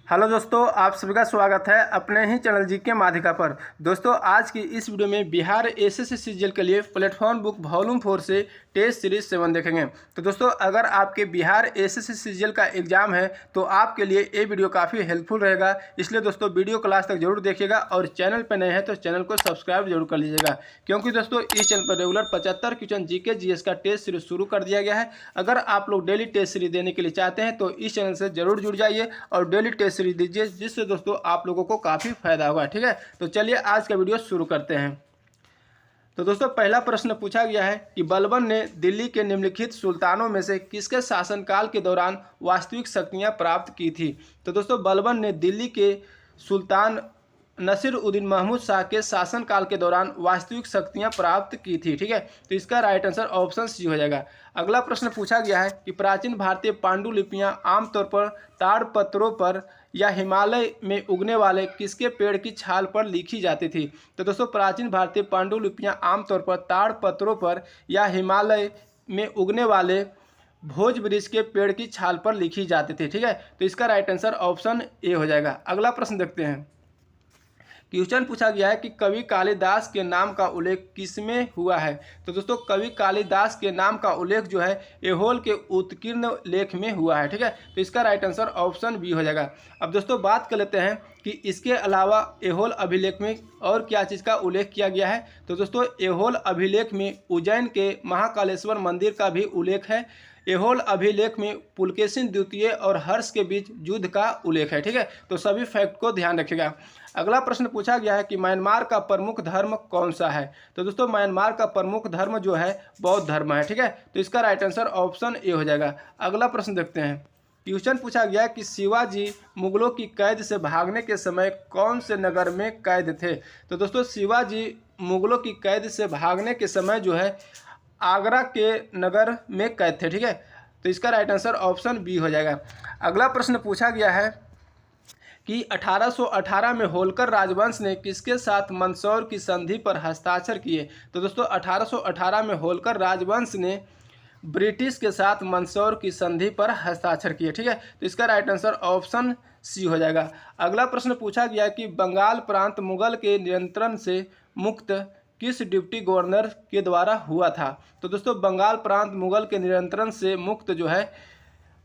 Hello दोस्तों, आप सभी का स्वागत है अपने ही चैनल जीके माध्यिका पर। दोस्तों, आज की इस वीडियो में बिहार एसएससी सीजीएल के लिए प्लेटफॉर्म बुक वॉल्यूम 4 से टेस्ट सीरीज 7 देखेंगे। तो दोस्तों, अगर आपके बिहार एसएससी सीजीएल का एग्जाम है तो आपके लिए ये वीडियो काफ़ी हेल्पफुल रहेगा। इसलिए दोस्तों, वीडियो को लास्ट तक जरूर देखिएगा और चैनल पर नए हैं तो चैनल को सब्सक्राइब जरूर कर लीजिएगा, क्योंकि दोस्तों इस चैनल पर रेगुलर 75 क्वेश्चन जीके जीएस का टेस्ट सीरीज शुरू कर दिया गया है। अगर आप लोग डेली टेस्ट सीरीज देने के लिए चाहते हैं तो इस चैनल से जरूर जुड़ जाइए और डेली टेस्ट सीरीज दीजिए, जिससे दोस्तों आप लोगों को काफ़ी फायदा होगा। ठीक है, तो चलिए आज का वीडियो शुरू करते हैं। तो दोस्तों, पहला प्रश्न पूछा गया है कि बलबन ने दिल्ली के निम्नलिखित सुल्तानों में से किसके शासनकाल के दौरान वास्तविक शक्तियां प्राप्त की थी। तो दोस्तों, बलबन ने दिल्ली के सुल्तान नसीरुद्दीन महमूद शाह के शासनकाल के दौरान वास्तविक शक्तियां प्राप्त की थी। ठीक है, तो इसका राइट आंसर ऑप्शन सी हो जाएगा। अगला प्रश्न पूछा गया है कि प्राचीन भारतीय पांडुलिपियां आमतौर पर ताड़पत्रों पर या हिमालय में उगने वाले किसके पेड़ की छाल पर लिखी जाती थी। तो दोस्तों, प्राचीन भारतीय पांडुलिपियां आमतौर पर ताड़पत्रों पर या हिमालय में उगने वाले भोज वृक्ष के पेड़ की छाल पर लिखी जाती थी। ठीक है, तो इसका राइट आंसर ऑप्शन ए हो जाएगा। अगला प्रश्न देखते हैं। क्वेश्चन पूछा गया है कि कवि कालिदास के नाम का उल्लेख किसमें हुआ है। तो दोस्तों, कवि कालिदास के नाम का उल्लेख जो है एहोल के उत्कीर्ण लेख में हुआ है। ठीक है, तो इसका राइट आंसर ऑप्शन बी हो जाएगा। अब दोस्तों, बात कर लेते हैं कि इसके अलावा एहोल अभिलेख में और क्या चीज़ का उल्लेख किया गया है। तो दोस्तों, एहोल अभिलेख में उज्जैन के महाकालेश्वर मंदिर का भी उल्लेख है। एहोल अभिलेख में पुलकेशिन द्वितीय और हर्ष के बीच युद्ध का उल्लेख है। ठीक है, तो सभी फैक्ट को ध्यान रखिएगा। अगला प्रश्न पूछा गया है कि म्यांमार का प्रमुख धर्म कौन सा है। तो दोस्तों, म्यांमार का प्रमुख धर्म जो है बौद्ध धर्म है। ठीक है, तो इसका राइट आंसर ऑप्शन ए हो जाएगा। अगला प्रश्न देखते हैं। क्वेश्चन पूछा गया कि शिवाजी मुगलों की कैद से भागने के समय कौन से नगर में कैद थे। तो दोस्तों, शिवाजी मुगलों की कैद से भागने के समय जो है आगरा के नगर में कैद थे। ठीक है, तो इसका राइट आंसर ऑप्शन बी हो जाएगा। अगला प्रश्न पूछा गया है कि 1818 में होलकर राजवंश ने किसके साथ मंदसौर की संधि पर हस्ताक्षर किए। तो दोस्तों, 1818 में होलकर राजवंश ने ब्रिटिश के साथ मंदसौर की संधि पर हस्ताक्षर किए। ठीक है, तो इसका राइट आंसर ऑप्शन सी हो जाएगा। अगला प्रश्न पूछा गया कि बंगाल प्रांत मुगल के नियंत्रण से मुक्त किस डिप्टी गवर्नर के द्वारा हुआ था। तो दोस्तों, बंगाल प्रांत मुगल के नियंत्रण से मुक्त जो है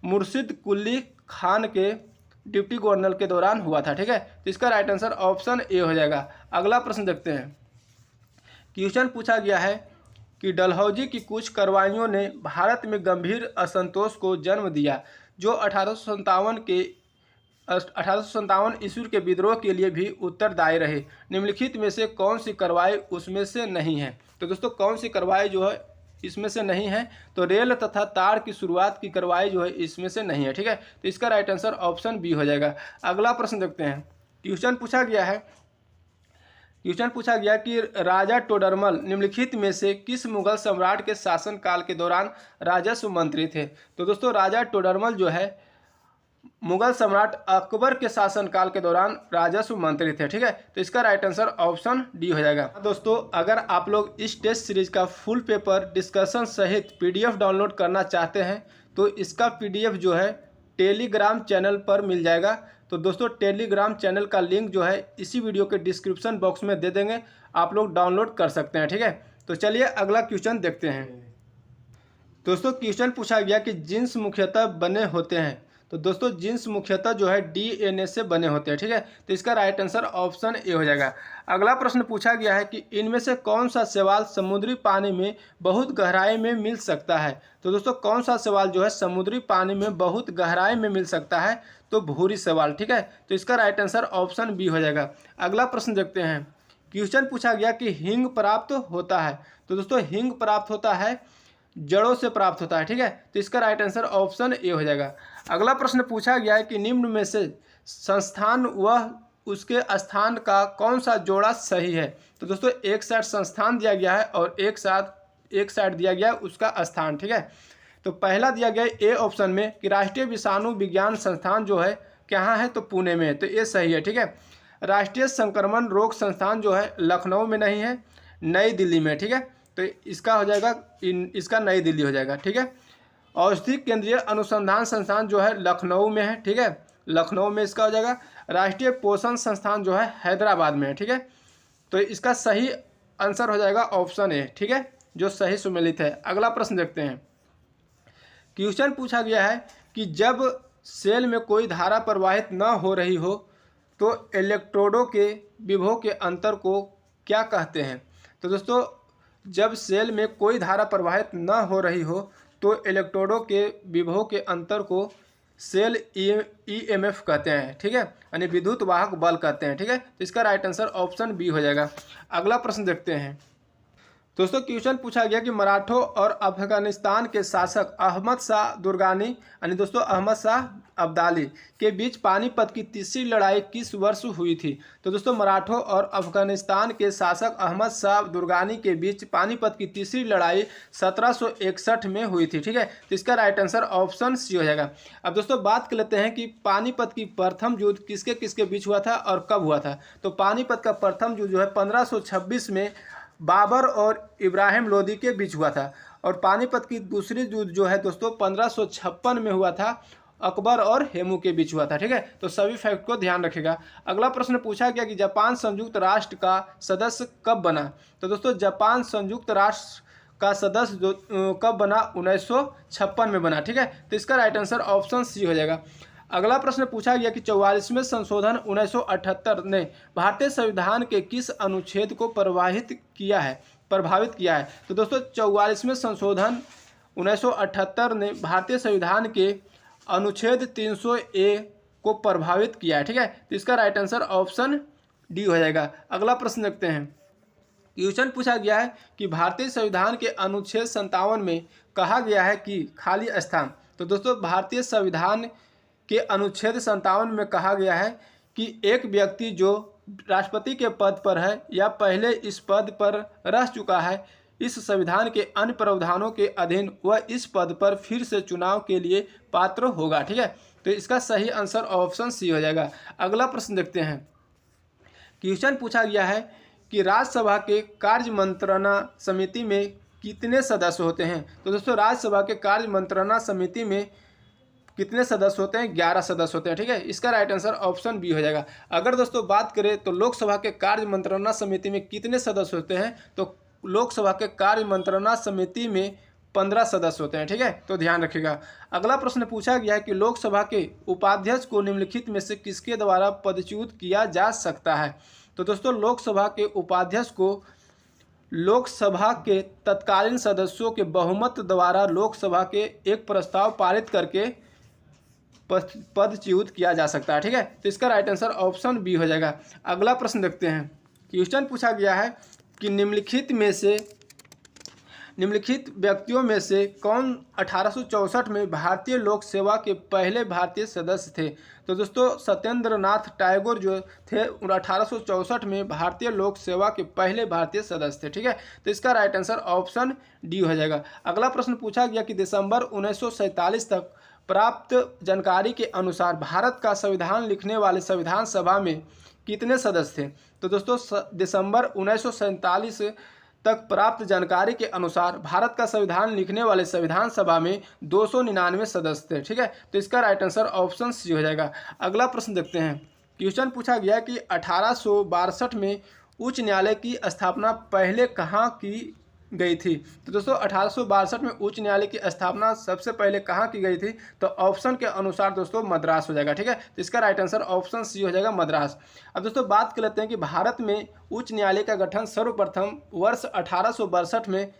मुर्शिद कुली खान के डिप्टी गवर्नर के दौरान हुआ था। ठीक है, तो इसका राइट आंसर ऑप्शन ए हो जाएगा। अगला प्रश्न देखते हैं। क्वेश्चन पूछा गया है कि डलहौजी की कुछ कार्रवाइयों ने भारत में गंभीर असंतोष को जन्म दिया, जो 1857 ईस्वी के विद्रोह के लिए भी उत्तरदायी रहे। निम्नलिखित में से कौन सी कार्रवाई उसमें से नहीं है। तो दोस्तों, कौन सी कार्रवाई जो है इसमें से नहीं है। तो रेल तथा तार की शुरुआत की कार्रवाई जो है इसमें से नहीं है। ठीक है, तो इसका राइट आंसर ऑप्शन बी हो जाएगा। अगला प्रश्न देखते हैं। क्वेश्चन पूछा गया कि राजा टोडरमल निम्नलिखित में से किस मुगल सम्राट के शासनकाल के दौरान राजस्व मंत्री थे। तो दोस्तों, राजा टोडरमल जो है मुगल सम्राट अकबर के शासनकाल के दौरान राजस्व मंत्री थे। ठीक है, तो इसका राइट आंसर ऑप्शन डी हो जाएगा। दोस्तों, अगर आप लोग इस टेस्ट सीरीज का फुल पेपर डिस्कशन सहित पीडीएफ डाउनलोड करना चाहते हैं तो इसका पीडीएफ जो है टेलीग्राम चैनल पर मिल जाएगा। तो दोस्तों, टेलीग्राम चैनल का लिंक जो है इसी वीडियो के डिस्क्रिप्शन बॉक्स में दे देंगे, आप लोग डाउनलोड कर सकते हैं। ठीक है, तो चलिए अगला क्वेश्चन देखते हैं। दोस्तों, क्वेश्चन पूछा गया कि जीन्स मुख्यतः बने होते हैं। तो दोस्तों, जीन्स मुख्यतः जो है डीएनए से बने होते हैं। ठीक है, तो इसका राइट आंसर ऑप्शन ए हो जाएगा। अगला प्रश्न पूछा गया है कि इनमें से कौन सा शैवाल समुद्री पानी में बहुत गहराई में मिल सकता है। तो दोस्तों, कौन सा शैवाल जो है समुद्री पानी में बहुत गहराई में मिल सकता है। तो भूरी शैवाल। ठीक है, तो इसका राइट आंसर ऑप्शन बी हो जाएगा। अगला प्रश्न देखते हैं। क्वेश्चन पूछा गया कि हींग प्राप्त होता है। तो दोस्तों, हींग प्राप्त होता है जड़ों से प्राप्त होता है। ठीक है, तो इसका राइट आंसर ऑप्शन ए हो जाएगा। अगला प्रश्न पूछा गया है कि निम्न में से संस्थान व उसके स्थान का कौन सा जोड़ा सही है। तो दोस्तों, एक साइड संस्थान दिया गया है और एक साइड दिया गया है उसका स्थान। ठीक है, तो पहला दिया गया है ए ऑप्शन में कि राष्ट्रीय विषाणु विज्ञान संस्थान जो है कहाँ है, तो पुणे में है, तो ये सही है। ठीक है, राष्ट्रीय संक्रमण रोग संस्थान जो है लखनऊ में नहीं है, नई दिल्ली में। ठीक है, तो इसका हो जाएगा इसका नई दिल्ली हो जाएगा। ठीक है, औषधि केंद्रीय अनुसंधान संस्थान जो है लखनऊ में है। ठीक है, लखनऊ में इसका हो जाएगा। राष्ट्रीय पोषण संस्थान जो है हैदराबाद में है, ठीक है। तो इसका सही आंसर हो जाएगा ऑप्शन ए, ठीक है, जो सही सुमेलित है। अगला प्रश्न देखते हैं। क्वेश्चन पूछा गया है कि जब सेल में कोई धारा प्रवाहित न हो रही हो तो इलेक्ट्रोडों के विभव के अंतर को क्या कहते हैं। तो दोस्तों जब सेल में कोई धारा प्रवाहित न हो रही हो तो इलेक्ट्रोडों के विभव के अंतर को सेल ईएमएफ कहते हैं, ठीक है, यानी विद्युत वाहक बल कहते हैं, ठीक है। तो इसका राइट आंसर ऑप्शन बी हो जाएगा। अगला प्रश्न देखते हैं। दोस्तों क्वेश्चन पूछा गया कि मराठों और अफगानिस्तान के शासक अहमद शाह दुर्रानी यानी दोस्तों अहमद शाह अब्दाली के बीच पानीपत की तीसरी लड़ाई किस वर्ष हुई थी। तो दोस्तों मराठों और अफगानिस्तान के शासक अहमद शाह दुर्रानी के बीच पानीपत की तीसरी लड़ाई 1761 में हुई थी, ठीक है। तो इसका राइट आंसर ऑप्शन सी हो जाएगा। अब दोस्तों बात कर लेते हैं कि पानीपत की प्रथम युद्ध किसके किसके बीच हुआ था और कब हुआ था। तो पानीपत का प्रथम युद्ध जो है 1526 में बाबर और इब्राहिम लोदी के बीच हुआ था, और पानीपत की दूसरी युद्ध जो है दोस्तों 1556 में हुआ था, अकबर और हेमू के बीच हुआ था, ठीक है। तो सभी फैक्ट को ध्यान रखेगा। अगला प्रश्न पूछा गया कि जापान संयुक्त राष्ट्र का सदस्य कब बना। तो दोस्तों जापान संयुक्त राष्ट्र का सदस्य कब बना, 1956 में बना, ठीक है। तो इसका राइट आंसर ऑप्शन सी हो जाएगा। अगला प्रश्न पूछा गया कि 44वें संशोधन 1978 ने भारतीय संविधान के किस अनुच्छेद को प्रभावित किया है। तो दोस्तों 44वें संशोधन 1978 ने भारतीय संविधान के अनुच्छेद 300A को प्रभावित किया है, ठीक है। तो इसका राइट आंसर ऑप्शन डी हो जाएगा। अगला प्रश्न देखते हैं। क्वेश्चन पूछा गया है कि भारतीय संविधान के अनुच्छेद 57 में कहा गया है कि खाली स्थान। तो दोस्तों भारतीय संविधान के अनुच्छेद 57 में कहा गया है कि एक व्यक्ति जो राष्ट्रपति के पद पर है या पहले इस पद पर रह चुका है, इस संविधान के अन्य प्रावधानों के अधीन वह इस पद पर फिर से चुनाव के लिए पात्र होगा, ठीक है। तो इसका सही आंसर ऑप्शन सी हो जाएगा। अगला प्रश्न देखते हैं। क्वेश्चन पूछा गया है कि राज्यसभा के कार्य मंत्रणा समिति में कितने सदस्य होते हैं। तो दोस्तों राज्यसभा के कार्य मंत्रणा समिति में कितने सदस्य होते हैं, 11 सदस्य होते हैं, ठीक है। इसका राइट आंसर ऑप्शन बी हो जाएगा। अगर दोस्तों बात करें तो लोकसभा के कार्य मंत्रणा समिति में कितने सदस्य होते हैं, तो लोकसभा के कार्य मंत्रणा समिति में 15 सदस्य होते हैं, ठीक है। तो ध्यान रखिएगा। अगला प्रश्न पूछा गया है कि लोकसभा के उपाध्यक्ष को निम्नलिखित में से किसके द्वारा पदच्युत किया जा सकता है। तो दोस्तों लोकसभा के उपाध्यक्ष को लोकसभा के तत्कालीन सदस्यों के बहुमत द्वारा लोकसभा के एक प्रस्ताव पारित करके पदच्युत किया जा सकता है, ठीक है। तो इसका राइट आंसर ऑप्शन बी हो जाएगा। अगला प्रश्न देखते हैं। क्वेश्चन पूछा गया है कि निम्नलिखित व्यक्तियों में से कौन 1864 में भारतीय लोक सेवा के पहले भारतीय सदस्य थे। तो दोस्तों सत्येंद्र नाथ टैगोर जो थे 1864 में भारतीय लोक सेवा के पहले भारतीय सदस्य थे, ठीक है। तो इसका राइट आंसर ऑप्शन डी हो जाएगा। अगला प्रश्न पूछा गया कि दिसंबर 1947 तक प्राप्त जानकारी के अनुसार भारत का संविधान लिखने वाले संविधान सभा में कितने सदस्य थे। तो दोस्तों दिसंबर 1947 तक प्राप्त जानकारी के अनुसार भारत का संविधान लिखने वाले संविधान सभा में 299 सदस्य थे, ठीक है। तो इसका राइट आंसर ऑप्शन सी हो जाएगा। अगला प्रश्न देखते हैं। क्वेश्चन पूछा गया कि 1862 में उच्च न्यायालय की स्थापना पहले कहाँ की गई थी। तो दोस्तों 1862 में उच्च न्यायालय की स्थापना सबसे पहले कहाँ की गई थी। तो ऑप्शन के अनुसार दोस्तों मद्रास हो जाएगा, ठीक है। तो इसका राइट आंसर ऑप्शन सी हो जाएगा, मद्रास। अब दोस्तों बात कर लेते हैं कि भारत में उच्च न्यायालय का गठन सर्वप्रथम वर्ष 1862 में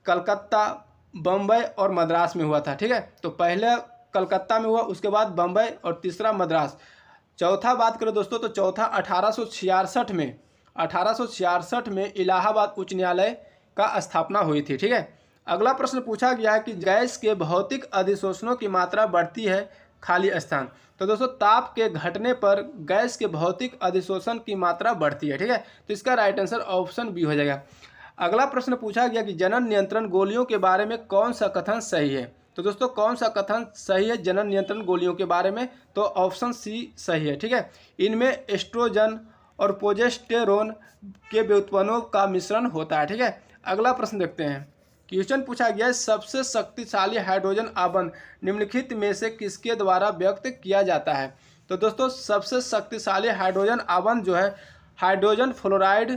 कलकत्ता, बम्बई और मद्रास में हुआ था, ठीक है। तो पहले कलकत्ता में हुआ, उसके बाद बम्बई और तीसरा मद्रास। चौथा बात करें दोस्तों तो चौथा 1866 में इलाहाबाद उच्च न्यायालय का स्थापना हुई थी, ठीक है। अगला प्रश्न पूछा गया है कि गैस के भौतिक अधिशोषणों की मात्रा बढ़ती है, खाली स्थान। तो दोस्तों ताप के घटने पर गैस के भौतिक अधिशोषण की मात्रा बढ़ती है, ठीक है। तो इसका राइट आंसर ऑप्शन बी हो जाएगा। अगला प्रश्न पूछा गया कि जनन नियंत्रण गोलियों के बारे में कौन सा कथन सही है। तो दोस्तों कौन सा कथन सही है जनन नियंत्रण गोलियों के बारे में। तो ऑप्शन सी सही है, ठीक है। इनमें एस्ट्रोजन और प्रोजेस्टेरोन के व्युत्पन्नों का मिश्रण होता है, ठीक है। अगला प्रश्न देखते हैं। क्वेश्चन पूछा गया है सबसे शक्तिशाली हाइड्रोजन आबंध निम्नलिखित में से किसके द्वारा व्यक्त किया जाता है। तो दोस्तों सबसे शक्तिशाली हाइड्रोजन आबंध जो है हाइड्रोजन फ्लोराइड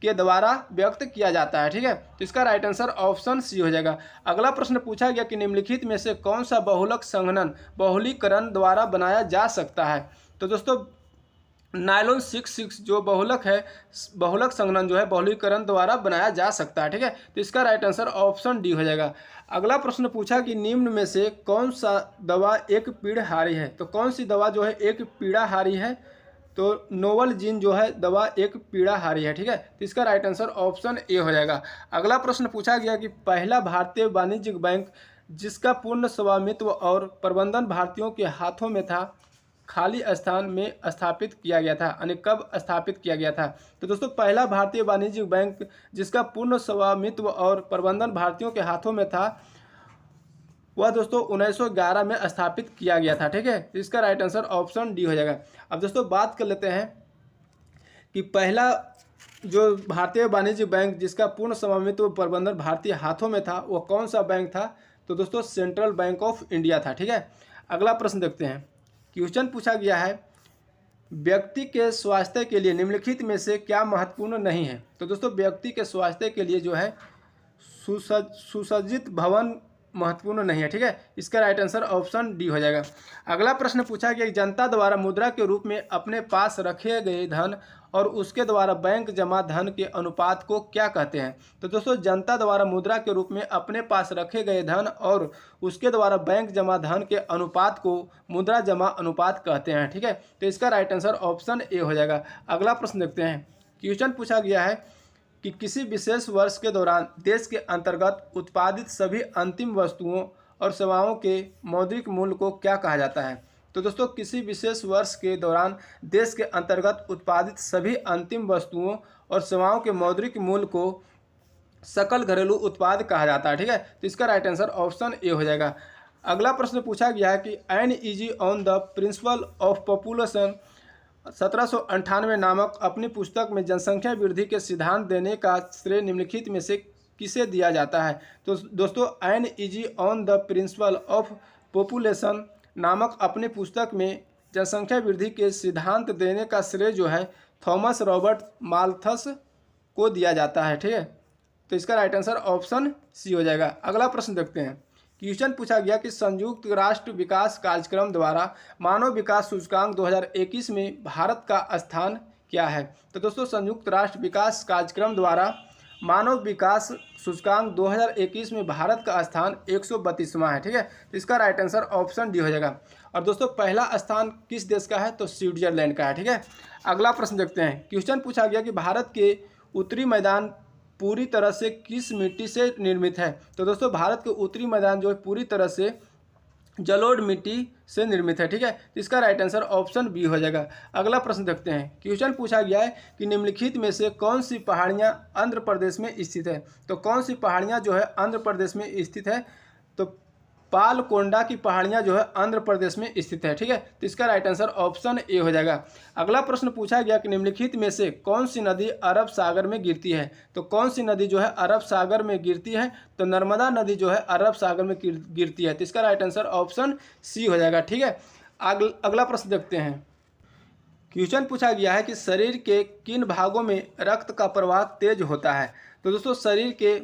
के द्वारा व्यक्त किया जाता है। ठीक है, तो इसका राइट आंसर ऑप्शन सी हो जाएगा। अगला प्रश्न पूछा गया कि निम्नलिखित में से कौन सा बहुलक संघनन बहुलीकरण द्वारा बनाया जा सकता है। तो दोस्तों नायलॉन 6 जो बहुलक है, बहुलक संघनन जो है बहुलीकरण द्वारा बनाया जा सकता है। ठीक है, तो इसका राइट आंसर ऑप्शन डी हो जाएगा। अगला प्रश्न पूछा कि निम्न में से कौन सा दवा एक पीड़हारी है। तो कौन सी दवा जो है एक पीड़ाहारी है। तो नोवल जीन जो है दवा एक पीड़ाहारी है। ठीक है, तो इसका राइट आंसर ऑप्शन ए हो जाएगा। अगला प्रश्न पूछा गया कि पहला भारतीय वाणिज्यिक बैंक जिसका पूर्ण स्वामित्व और प्रबंधन भारतीयों के हाथों में था खाली स्थान में स्थापित किया गया था, यानी कब स्थापित किया गया था। तो दोस्तों पहला भारतीय वाणिज्यिक बैंक जिसका पूर्ण स्वामित्व और प्रबंधन भारतीयों के हाथों में था वह दोस्तों 1911 में स्थापित किया गया था। ठीक है, इसका राइट आंसर ऑप्शन डी हो जाएगा। अब दोस्तों बात कर लेते हैं कि पहला जो भारतीय वाणिज्यिक बैंक जिसका पूर्ण स्वामित्व प्रबंधन भारतीय हाथों में था वो कौन सा बैंक था। तो दोस्तों सेंट्रल बैंक ऑफ इंडिया था। ठीक है, अगला प्रश्न देखते हैं। क्वेश्चन पूछा गया है व्यक्ति के स्वास्थ्य के लिए निम्नलिखित में से क्या महत्वपूर्ण नहीं है। तो दोस्तों व्यक्ति के स्वास्थ्य के लिए जो है सुसज्जित भवन महत्वपूर्ण नहीं है। ठीक है, इसका राइट आंसर ऑप्शन डी हो जाएगा। अगला प्रश्न पूछा गया जनता द्वारा मुद्रा के रूप में अपने पास रखे गए धन और उसके द्वारा बैंक जमा धन के अनुपात को क्या कहते हैं। तो दोस्तों जनता द्वारा मुद्रा के रूप में अपने पास रखे गए धन और उसके द्वारा बैंक जमा धन के अनुपात को मुद्रा जमा अनुपात कहते हैं। ठीक है, तो इसका राइट आंसर ऑप्शन ए हो जाएगा। अगला प्रश्न देखते हैं। क्वेश्चन पूछा गया है कि किसी विशेष वर्ष के दौरान देश के अंतर्गत उत्पादित सभी अंतिम वस्तुओं और सेवाओं के मौद्रिक मूल्य को क्या कहा जाता है। तो दोस्तों किसी विशेष वर्ष के दौरान देश के अंतर्गत उत्पादित सभी अंतिम वस्तुओं और सेवाओं के मौद्रिक मूल्य को सकल घरेलू उत्पाद कहा जाता है। ठीक है, तो इसका राइट आंसर ऑप्शन ए हो जाएगा। अगला प्रश्न पूछा गया है कि an easy on the principle of population 1798 नामक अपनी पुस्तक में जनसंख्या वृद्धि के सिद्धांत देने का श्रेय निम्नलिखित में से किसे दिया जाता है। तो दोस्तों an easy on the principle of population नामक अपनी पुस्तक में जनसंख्या वृद्धि के सिद्धांत देने का श्रेय जो है थॉमस रॉबर्ट माल्थस को दिया जाता है। ठीक है, तो इसका राइट आंसर ऑप्शन सी हो जाएगा। अगला प्रश्न देखते हैं। क्वेश्चन पूछा गया कि संयुक्त राष्ट्र विकास कार्यक्रम द्वारा मानव विकास सूचकांक 2021 में भारत का स्थान क्या है। तो दोस्तों संयुक्त राष्ट्र विकास कार्यक्रम द्वारा मानव विकास सूचकांक 2021 में भारत का स्थान 132वां है। ठीक है, तो इसका राइट आंसर ऑप्शन डी हो जाएगा। और दोस्तों पहला स्थान किस देश का है। तो स्विट्जरलैंड का है। ठीक है, अगला प्रश्न देखते हैं। क्वेश्चन पूछा गया कि भारत के उत्तरी मैदान पूरी तरह से किस मिट्टी से निर्मित है। तो दोस्तों भारत के उत्तरी मैदान जो है पूरी तरह से जलोढ़ मिट्टी से निर्मित है। ठीक है, तो इसका राइट आंसर ऑप्शन बी हो जाएगा। अगला प्रश्न देखते हैं। क्वेश्चन पूछा गया है कि निम्नलिखित में से कौन सी पहाड़ियाँ आंध्र प्रदेश में स्थित है। तो कौन सी पहाड़ियाँ जो है आंध्र प्रदेश में स्थित है। तो पालकोंडा की पहाड़ियाँ जो है आंध्र प्रदेश में स्थित है। ठीक है, तो इसका राइट आंसर ऑप्शन ए हो जाएगा। अगला प्रश्न पूछा गया कि निम्नलिखित में से कौन सी नदी अरब सागर में गिरती है। तो कौन सी नदी जो है अरब सागर में गिरती है। तो नर्मदा नदी जो है अरब सागर में गिरती है। तो इसका राइट आंसर ऑप्शन सी हो जाएगा। ठीक है, अगला प्रश्न देखते हैं। क्वेश्चन पूछा गया है कि शरीर के किन भागों में रक्त का प्रवाह तेज होता है। तो दोस्तों शरीर के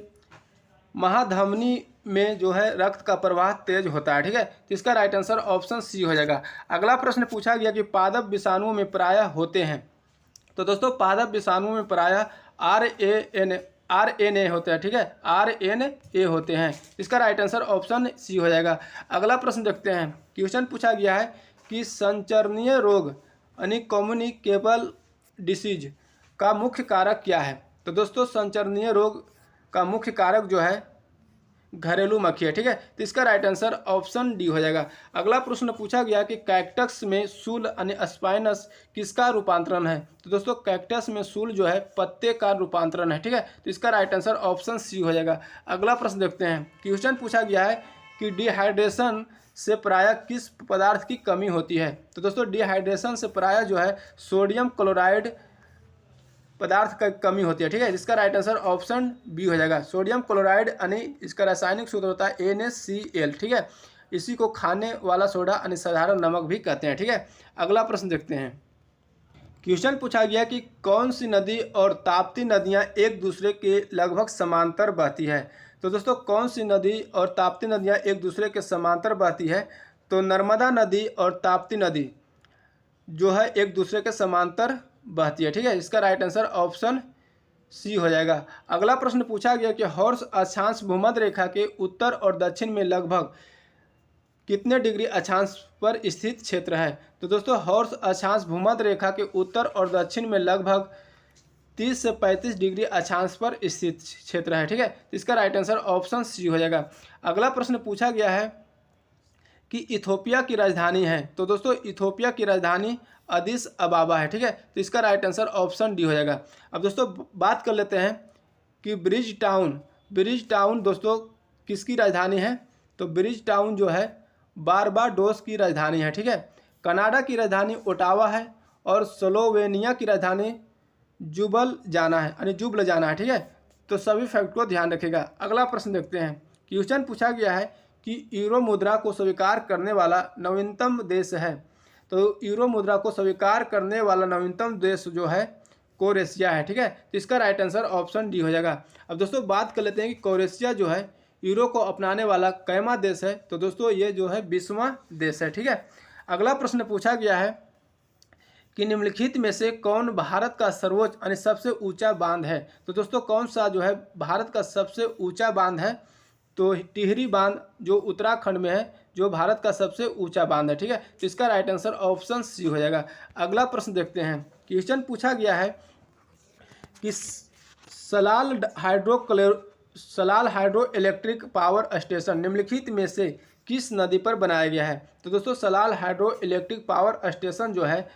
महाधमनी में जो है रक्त का प्रवाह तेज होता है। ठीक है, तो इसका राइट आंसर ऑप्शन सी हो जाएगा। अगला प्रश्न पूछा गया कि पादप विषाणुओं में प्रायः होते हैं। तो दोस्तों पादप विषाणुओं में प्रायः RNA होते हैं। ठीक है, RNA होते हैं। इसका राइट आंसर ऑप्शन सी हो जाएगा। अगला प्रश्न देखते हैं। क्वेश्चन पूछा गया है कि संचरणीय रोग यानी कम्युनिकेबल डिसीज का मुख्य कारक क्या है। तो दोस्तों संचरणीय रोग का मुख्य कारक जो है घरेलू मक्खी है। ठीक है, तो इसका राइट आंसर ऑप्शन डी हो जाएगा। अगला प्रश्न पूछा गया कि कैक्टस में सूल यानी स्पाइनस किसका रूपांतरण है। तो दोस्तों कैक्टस में सूल जो है पत्ते का रूपांतरण है। ठीक है, तो इसका राइट आंसर ऑप्शन सी हो जाएगा। अगला प्रश्न देखते हैं। क्वेश्चन पूछा गया है कि डिहाइड्रेशन से प्रायः किस पदार्थ की कमी होती है। तो दोस्तों डिहाइड्रेशन से प्रायः जो है सोडियम क्लोराइड पदार्थ का कमी होती है, ठीक है। इसका राइट आंसर ऑप्शन बी हो जाएगा। सोडियम क्लोराइड यानी इसका रासायनिक सूत्र होता है NaCl, ठीक है। इसी को खाने वाला सोडा यानी साधारण नमक भी कहते हैं, ठीक है। अगला प्रश्न देखते हैं। क्वेश्चन पूछा गया कि कौन सी नदी और ताप्ती नदियां एक दूसरे के लगभग समांतर बहती है। तो दोस्तों कौन सी नदी और ताप्ती नदियां एक दूसरे के समांतर बहती है, तो नर्मदा नदी और ताप्ती नदी जो है एक दूसरे के समांतर बहती है, ठीक है। इसका राइट आंसर ऑप्शन सी हो जाएगा। अगला प्रश्न पूछा गया कि हॉर्स अक्षांश भूमध्य रेखा के उत्तर और दक्षिण में लगभग कितने डिग्री अक्षांश पर स्थित क्षेत्र है। तो दोस्तों हॉर्स अक्षांश भूमध्य रेखा के उत्तर और दक्षिण में लगभग 30 से 35 डिग्री अक्षांश पर स्थित क्षेत्र है, ठीक है। इसका राइट आंसर ऑप्शन सी हो जाएगा। अगला प्रश्न पूछा गया है कि इथोपिया की राजधानी है। तो दोस्तों इथोपिया की राजधानी अदिस अबाबा है, ठीक है। तो इसका राइट आंसर ऑप्शन डी हो जाएगा। अब दोस्तों बात कर लेते हैं कि ब्रिज टाउन दोस्तों किसकी राजधानी है। तो ब्रिज टाउन जो है बारबाडोस की राजधानी है, ठीक है। कनाडा की राजधानी ओटावा है और स्लोवेनिया की राजधानी जुबलजाना है, ठीक है। तो सभी फैक्ट को ध्यान रखिएगा। अगला प्रश्न देखते हैं। क्वेश्चन पूछा गया है कि यूरो मुद्रा को स्वीकार करने वाला नवीनतम देश है। तो यूरो मुद्रा को स्वीकार करने वाला नवीनतम देश जो है क्रोएशिया है, ठीक है। तो इसका राइट आंसर ऑप्शन डी हो जाएगा। अब दोस्तों बात कर लेते हैं कि क्रोएशिया जो है यूरो को अपनाने वाला कैमा देश है। तो दोस्तों ये जो है 20वां देश है, ठीक है। अगला प्रश्न पूछा गया है कि निम्नलिखित में से कौन भारत का सर्वोच्च यानी सबसे ऊंचा बांध है। तो दोस्तों कौन सा जो है भारत का सबसे ऊंचा बांध है। तो टिहरी बांध जो उत्तराखंड में है, जो भारत का सबसे ऊंचा बांध है, ठीक है। तो इसका राइट आंसर ऑप्शन सी हो जाएगा। अगला प्रश्न देखते हैं। क्वेश्चन पूछा गया है कि Salal hydro electric power station निम्नलिखित में से किस नदी पर बनाया गया है। तो दोस्तों Salal hydro electric power station जो है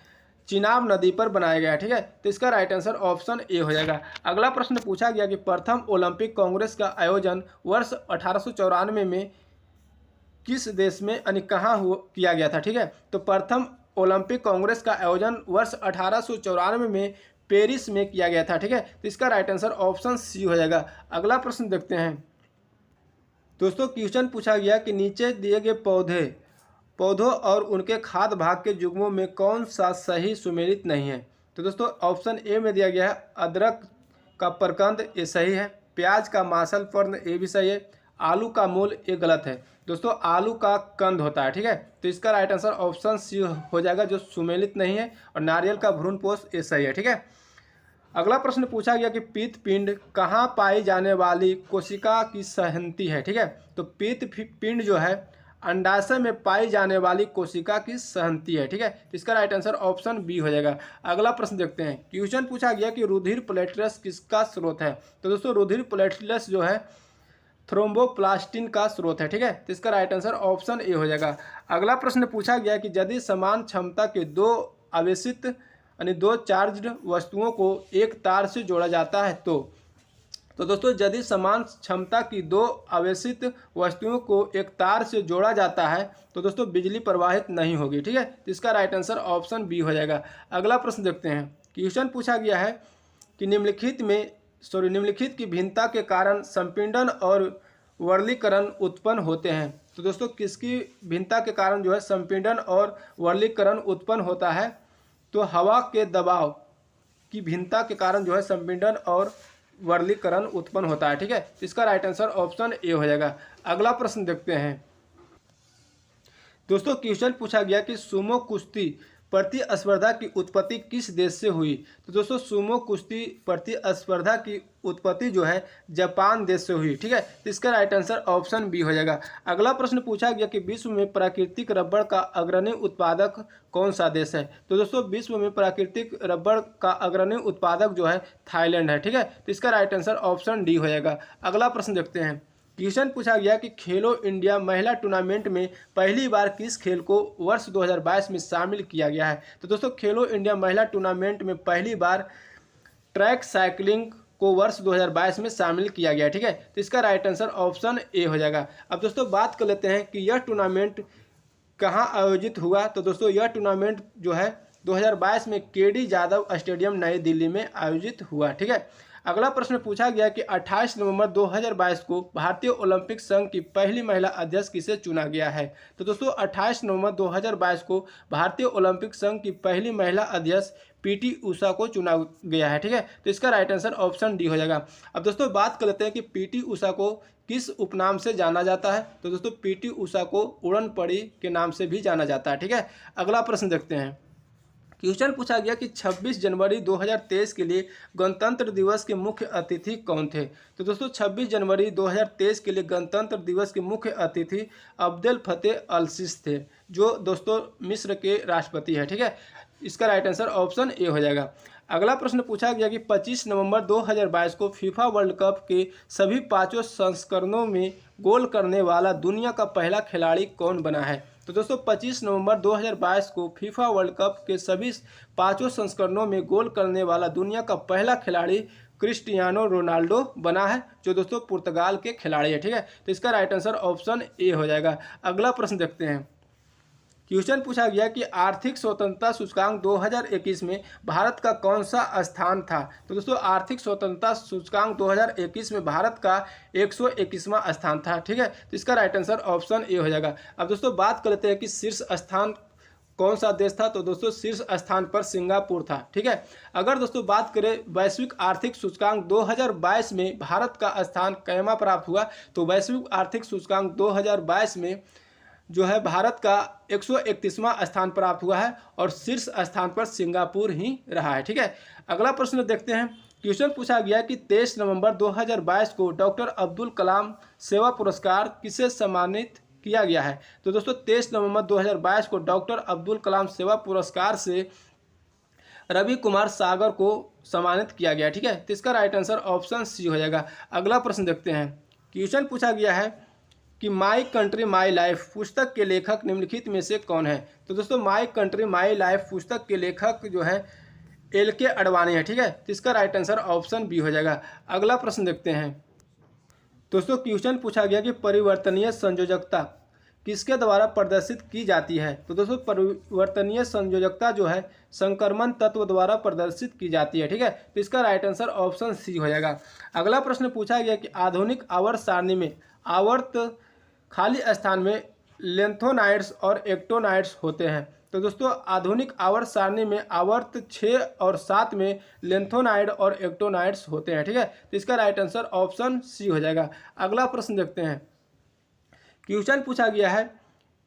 चिनाब नदी पर बनाया गया है, ठीक है। तो इसका राइट आंसर ऑप्शन ए हो जाएगा। अगला प्रश्न पूछा गया कि प्रथम ओलंपिक कांग्रेस का आयोजन वर्ष 1894 में किस देश में यानी कहाँ किया गया था, ठीक है। तो प्रथम ओलंपिक कांग्रेस का आयोजन वर्ष 1894 में पेरिस में किया गया था, ठीक है। तो इसका राइट आंसर ऑप्शन सी हो जाएगा। अगला प्रश्न देखते हैं। दोस्तों क्वेश्चन पूछा गया कि नीचे दिए गए पौधों और उनके खाद्य भाग के युग्मों में कौन सा सही सुमेलित नहीं है। तो दोस्तों ऑप्शन ए में दिया गया है अदरक का प्रकंद, ये सही है। प्याज का मासल पर्ण, ये भी सही है। आलू का मूल, ये गलत है। दोस्तों आलू का कंद होता है, ठीक है। तो इसका राइट आंसर ऑप्शन सी हो जाएगा, जो सुमेलित नहीं है। और नारियल का भ्रूणपोष, ये सही है, ठीक है। अगला प्रश्न पूछा गया कि पीत पिंड कहाँ पाई जाने वाली कोशिका की सहंती है, ठीक है। तो पीत पिंड जो है अंडाशय में पाई जाने वाली कोशिका की सहंती है, ठीक है। तो इसका राइट आंसर ऑप्शन बी हो जाएगा। अगला प्रश्न देखते हैं। क्वेश्चन पूछा गया कि रुधिर प्लेटलेट्स किसका स्रोत है। तो दोस्तों रुधिर प्लेटलेट्स जो है थ्रोम्बोप्लास्टिन का स्रोत है, ठीक है। तो इसका राइट आंसर ऑप्शन ए हो जाएगा। अगला प्रश्न पूछा गया कि यदि समान क्षमता के दो आवेशित यानी दो चार्ज्ड वस्तुओं को एक तार से जोड़ा जाता है तो दोस्तों यदि समान क्षमता की दो आवेशित वस्तुओं को एक तार से जोड़ा जाता है तो दोस्तों बिजली प्रवाहित नहीं होगी, ठीक है। तो इसका राइट आंसर ऑप्शन बी हो जाएगा। अगला प्रश्न देखते हैं। क्वेश्चन पूछा गया है कि निम्नलिखित की भिन्नता के कारण संपीड़न और वर्लीकरण उत्पन्न होते हैं। तो दोस्तों किसकी भिन्नता के कारण जो है संपीड़न और वर्लीकरण उत्पन्न होता है। तो हवा के दबाव की भिन्नता के कारण जो है संपीड़न और वर्लीकरण उत्पन्न होता है, ठीक है। इसका राइट आंसर ऑप्शन ए हो जाएगा। अगला प्रश्न देखते हैं। दोस्तों क्वेश्चन पूछा गया कि सुमो कुश्ती प्रतिस्पर्धा की उत्पत्ति किस देश से हुई। तो दोस्तों सुमो कुश्ती प्रतिस्पर्धा की उत्पत्ति जो है जापान देश से हुई, ठीक है। इसका राइट आंसर ऑप्शन बी हो जाएगा। अगला प्रश्न पूछा गया कि विश्व में प्राकृतिक रबड़ का अग्रणी उत्पादक कौन सा देश है। तो दोस्तों विश्व में प्राकृतिक रबड़ का अग्रणी उत्पादक जो है थाईलैंड है, ठीक है। तो इसका राइट आंसर ऑप्शन डी हो जाएगा। अगला प्रश्न देखते हैं। क्वेश्चन पूछा गया कि खेलो इंडिया महिला टूर्नामेंट में पहली बार किस खेल को वर्ष 2022 में शामिल किया गया है। तो दोस्तों खेलो इंडिया महिला टूर्नामेंट में पहली बार ट्रैक साइकिलिंग को वर्ष 2022 में शामिल किया गया, ठीक है। तो इसका राइट आंसर ऑप्शन ए हो जाएगा। अब दोस्तों बात कर लेते हैं कि यह टूर्नामेंट कहाँ आयोजित हुआ। तो दोस्तों यह टूर्नामेंट जो है 2022 में केडी जादव स्टेडियम नई दिल्ली में आयोजित हुआ। ठीक है। अगला प्रश्न पूछा गया कि 28 नवंबर 2022 को भारतीय ओलंपिक संघ की पहली महिला अध्यक्ष किसे चुना गया है। तो दोस्तों 28 नवंबर 2022 को भारतीय ओलंपिक संघ की पहली महिला अध्यक्ष पीटी उषा को चुना गया है। ठीक है। तो इसका राइट आंसर ऑप्शन डी हो जाएगा। अब दोस्तों बात कर लेते हैं कि पीटी उषा को किस उपनाम से जाना जाता है। तो दोस्तों पीटी उषा को उड़न पड़ी के नाम से भी जाना जाता है। ठीक है। अगला प्रश्न देखते हैं। क्वेश्चन पूछा गया कि 26 जनवरी 2023 के लिए गणतंत्र दिवस के मुख्य अतिथि कौन थे। तो दोस्तों 26 जनवरी 2023 के लिए गणतंत्र दिवस के मुख्य अतिथि अब्देल फतेह अल सीसी थे, जो दोस्तों मिस्र के राष्ट्रपति है। ठीक है। इसका राइट आंसर ऑप्शन ए हो जाएगा। अगला प्रश्न पूछा गया कि 25 नवंबर 2022 को फीफा वर्ल्ड कप के सभी 5 संस्करणों में गोल करने वाला दुनिया का पहला खिलाड़ी कौन बना है। तो दोस्तों 25 नवंबर 2022 को फीफा वर्ल्ड कप के सभी 5 संस्करणों में गोल करने वाला दुनिया का पहला खिलाड़ी क्रिस्टियानो रोनाल्डो बना है, जो दोस्तों पुर्तगाल के खिलाड़ी है। ठीक है। तो इसका राइट आंसर ऑप्शन ए हो जाएगा। अगला प्रश्न देखते हैं। क्वेश्चन पूछा गया कि आर्थिक स्वतंत्रता सूचकांक 2021 में भारत का कौन सा स्थान था। तो दोस्तों आर्थिक स्वतंत्रता सूचकांक 2021 में भारत का 121वां स्थान था। ठीक है। तो इसका राइट आंसर ऑप्शन ए हो जाएगा। अब दोस्तों बात कर लेते हैं कि शीर्ष स्थान कौन सा देश था। तो दोस्तों शीर्ष स्थान पर सिंगापुर था। ठीक है। अगर दोस्तों बात करें वैश्विक आर्थिक सूचकांक 2022 में भारत का स्थान कैमा प्राप्त हुआ, तो वैश्विक आर्थिक सूचकांक 2022 में जो है भारत का 131वां स्थान प्राप्त हुआ है और शीर्ष स्थान पर सिंगापुर ही रहा है। ठीक है। अगला प्रश्न देखते हैं। क्वेश्चन पूछा गया कि 23 नवंबर 2022 को डॉक्टर अब्दुल कलाम सेवा पुरस्कार किसे सम्मानित किया गया है। तो दोस्तों 23 नवंबर 2022 को डॉक्टर अब्दुल कलाम सेवा पुरस्कार से रवि कुमार सागर को सम्मानित किया गया। ठीक है। तो इसका राइट आंसर ऑप्शन सी हो जाएगा। अगला प्रश्न देखते हैं। क्वेश्चन पूछा गया है कि माई कंट्री माई लाइफ पुस्तक के लेखक निम्नलिखित में से कौन है। तो दोस्तों माई कंट्री माई लाइफ पुस्तक के लेखक जो है एल.के. अडवाणी है। ठीक है। तो इसका राइट आंसर ऑप्शन बी हो जाएगा। अगला प्रश्न देखते हैं। दोस्तों क्वेश्चन पूछा गया कि परिवर्तनीय संयोजकता किसके द्वारा प्रदर्शित की जाती है। तो दोस्तों परिवर्तनीय संयोजकता जो है संक्रमण तत्व द्वारा प्रदर्शित की जाती है। ठीक है। तो इसका राइट आंसर ऑप्शन सी हो जाएगा। अगला प्रश्न पूछा गया कि आधुनिक आवर्त सारणी में आवर्त खाली स्थान में लेंथोनाइड्स और एक्टोनाइड्स होते हैं। तो दोस्तों आधुनिक आवर्त सारणी में आवर्त 6 और 7 में लेंथोनाइड और एक्टोनाइड्स होते हैं। ठीक है। तो इसका राइट आंसर ऑप्शन सी हो जाएगा। अगला प्रश्न देखते हैं। क्वेश्चन पूछा गया है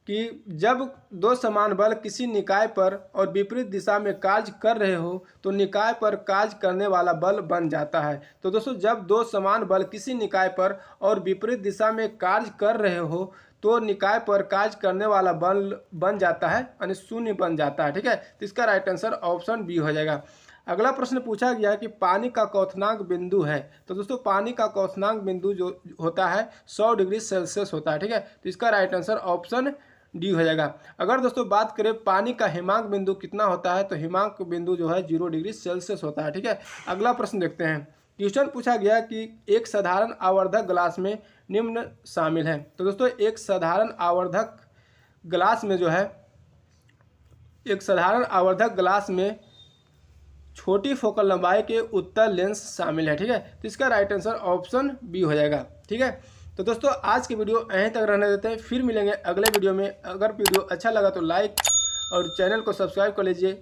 कि जब दो समान बल किसी निकाय पर और विपरीत दिशा में कार्य कर रहे हो तो निकाय पर कार्य करने वाला बल बन जाता है। तो दोस्तों जब दो समान बल किसी निकाय पर और विपरीत दिशा में कार्य कर रहे हो तो निकाय पर कार्य करने वाला बल बन जाता है, यानी शून्य बन जाता है। ठीक है। तो इसका राइट आंसर ऑप्शन बी हो जाएगा। अगला प्रश्न पूछा गया कि पानी का क्वथनांक बिंदु है। तो दोस्तों पानी का क्वथनांक बिंदु जो होता है 100 डिग्री सेल्सियस होता है। ठीक है। तो इसका राइट आंसर ऑप्शन डी हो जाएगा। अगर दोस्तों बात करें पानी का हिमांक बिंदु कितना होता है, तो हिमांक बिंदु जो है 0 डिग्री सेल्सियस होता है। ठीक है। अगला प्रश्न देखते हैं। क्वेश्चन पूछा गया कि एक साधारण आवर्धक ग्लास में निम्न शामिल है। तो दोस्तों एक साधारण आवर्धक ग्लास में जो है एक साधारण आवर्धक ग्लास में छोटी फोकल लंबाई के उत्तल लेंस शामिल है। ठीक है। तो इसका राइट आंसर ऑप्शन बी हो जाएगा। ठीक है। तो दोस्तों आज की वीडियो यहीं तक रहने देते हैं, फिर मिलेंगे अगले वीडियो में। अगर वीडियो अच्छा लगा तो लाइक और चैनल को सब्सक्राइब कर लीजिए।